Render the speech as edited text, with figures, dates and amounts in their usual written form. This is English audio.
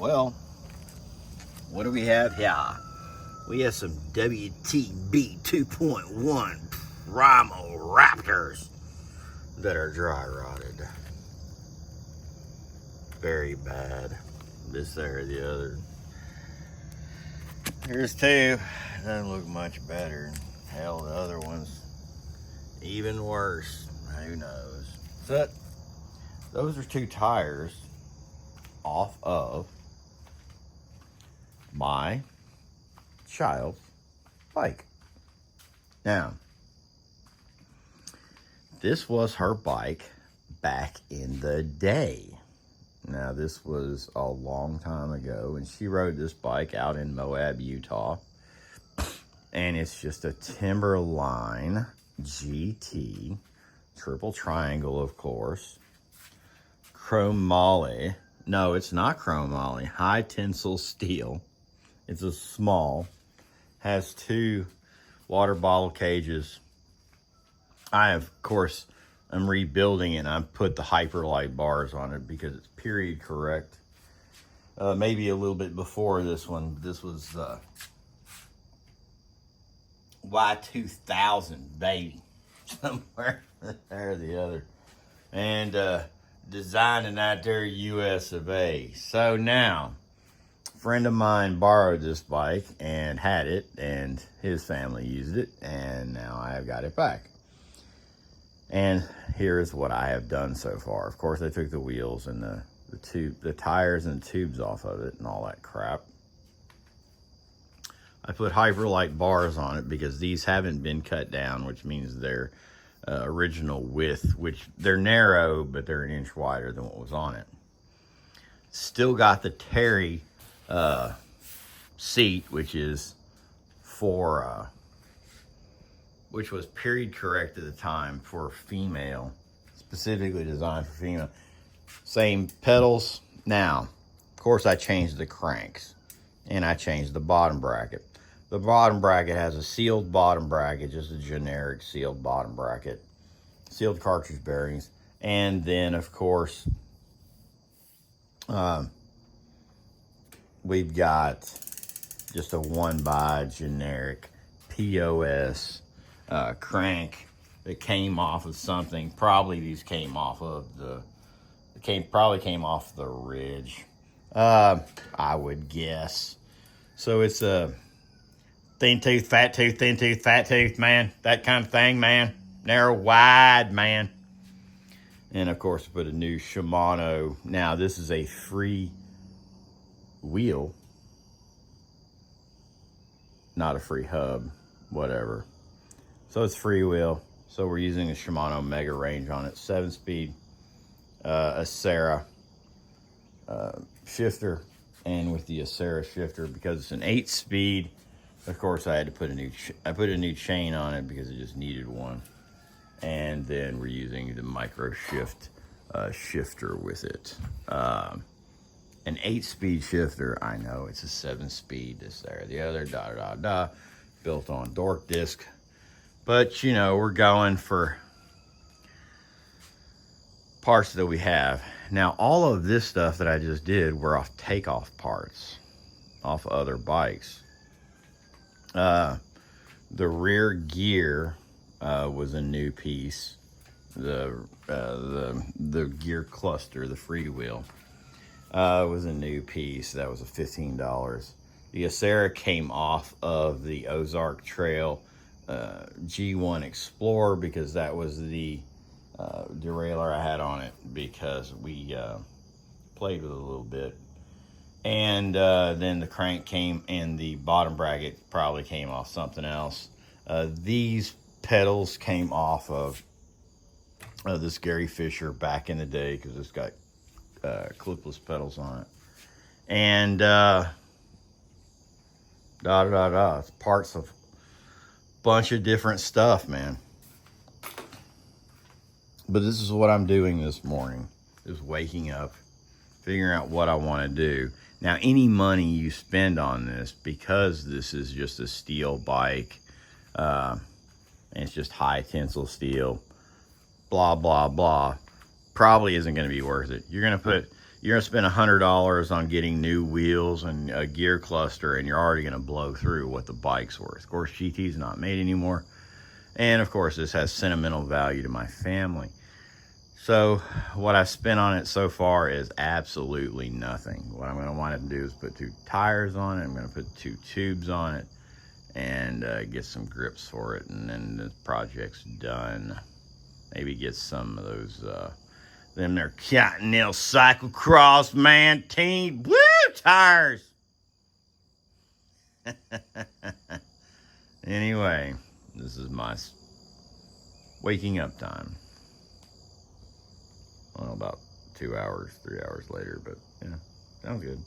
Well, what do we have here? We have some WTB 2.1 Primal Raptors that are dry rotted. Very bad. This there or the other. Here's two. Doesn't look much better. Hell, the other one's even worse. Who knows? So those are two tires off of my child's bike. Now, this was her bike back in the day. Now, this was a long time ago, and she rode this bike out in Moab, Utah. And it's just a Timberline GT, triple triangle, of course. Chromoly. No, it's not chromoly. High tensile steel. It's a small. Has two water bottle cages. I, of course, am rebuilding it. I put the Hyperlite bars on it because it's period correct. Maybe a little bit before this one. This was Y2000, baby. Somewhere there or the other. And designed in that there US of A. So now, a friend of mine borrowed this bike and had it, and his family used it, and now I have got it back. And here is what I have done so far. Of course, I took the wheels and the tires and the tubes off of it and all that crap. I put Hyperlite bars on it because these haven't been cut down, which means they're original width, which they're narrow, but they're an inch wider than what was on it. Still got the Terry seat, which is for which was period correct at the time for female, specifically designed for female. Same pedals. Now, of course, I changed the cranks and I changed the bottom bracket. The bottom bracket has a sealed bottom bracket, just a generic sealed bottom bracket, sealed cartridge bearings, and then, of course, we've got just a 1x generic POS crank that came off of something. Probably these came off of probably came off the Ridge, I would guess. So it's a thin tooth, fat tooth, thin tooth, fat tooth, man. That kind of thing, man. Narrow, wide, man. And, of course, put a new Shimano. Now, this is a free wheel. Not a free hub, whatever. So, it's free wheel. So, we're using a Shimano Mega Range on it. 7-speed Acera shifter. And with the Acera shifter, because it's an 8-speed, of course, I had to put a new chain on it because it just needed one. And then we're using the micro shift shifter with it. An 8-speed shifter, I know it's a 7-speed, this there, the other, built on dork disc. But, you know, we're going for parts that we have. Now, all of this stuff that I just did were off takeoff parts, off other bikes. The rear gear was a new piece. The gear cluster, the freewheel, was a new piece. That was a $15. The Acera came off of the Ozark Trail G1 Explorer because that was the derailleur I had on it because we played with it a little bit. And then the crank came, and the bottom bracket probably came off something else. These pedals came off of this Gary Fisher back in the day because it's got clipless pedals on it. And It's parts of a bunch of different stuff, man. But this is what I'm doing this morning, is waking up, figuring out what I want to do. Now, any money you spend on this, because this is just a steel bike, and it's just high tensile steel, blah, blah, blah, probably isn't going to be worth it. You're going to you're gonna spend $100 on getting new wheels and a gear cluster, and you're already gonna blow through what the bike's worth. Of course, GT's not made anymore, and of course, this has sentimental value to my family. So what I've spent on it so far is absolutely nothing. What I'm gonna wind up doing is put 2 tires on it. I'm gonna put 2 tubes on it, and get some grips for it, and then the project's done. Maybe get some of those them there Continental cyclocross, man, team woo tires. Anyway, this is my waking up time. Well, about 2 hours, 3 hours later, but yeah, sounds good.